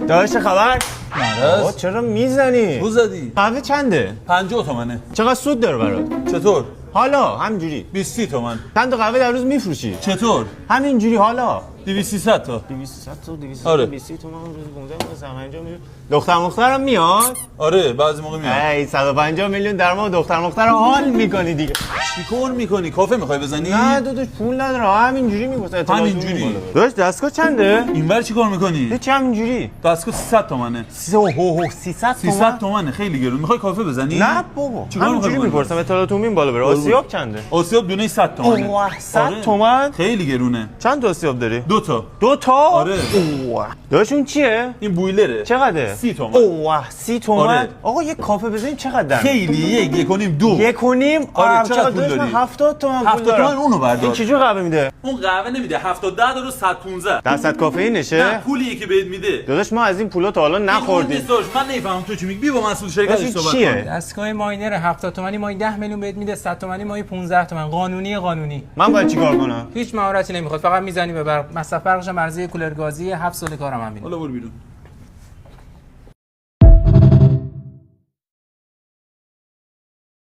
داداش خبر؟ مرض چرا میزنی؟ تو زدی قهوه چنده؟ 50 تومنه. چقدر سود داره برات؟ چطور؟ حالا همینجوری 20 تومن. چند تا قهوه در روز میفروشی؟ چطور؟ همینجوری حالا 2300 تا. 200 تا 200 آره. 20 تومن روز 15 میلیون دخترم میاد؟ آره بعضی موقع میاد. ای 150 میلیون در ماه دختر حال میکنی دیگه. چیکار میکنی؟ کافه میخوای بزنی؟ نه داداش پول نداره همینجوری میگفت همینجوری. داداش دستگاه چنده؟ اینور چیکار میکنی؟ هیچ همینجوری دستگاه 300 تومنه. 300 تومنه خیلی گرون. میخوای کافه بزنی؟ نه بابا چیکار همینجوری می‌خوای میپرسم اطلاعات عمومی بالا بره. آسیاب چنده؟ آسیاب دونه 100 تومنه. اوه 100 آره. تومن؟ خیلی گرونه. چند تا آسیاب داری؟ 2 تا. 2 تا؟ آره. اوه داداش اون چیه؟ این بویلره. چقدره؟ 30 تومن. اوه 30 تومن؟ آره. آقا یه کافه بزنیم چقدر در خیلی یک و نیم دو. 1.5 آره چقدر پول داری؟ 70 تومن پول 70 دارم. تومن اونو بردار. این چجور قهوه میده؟ اون قهوه نمیده 70 درصد 115 درصد کافئینشه؟ نه پولی که بهت میده. داداش ما از این پولا تا حالا نخوردیم. من نمیفهمم تو چی میگی. بی با مسئول شرکت این صحبت چیه؟ کن. دستگاه ماینر 70 تومانی ماهی 10 میلیون بهت میده، 100 تومانی ماهی 15 تومن. قانونی. من باید چیکار کنم؟ هیچ مهارتی نمیخواد، فقط میزنی به برق. مصرف برقش هم ارزی کولر گازی 7 سال کارم همینه. حالا برو بیرون.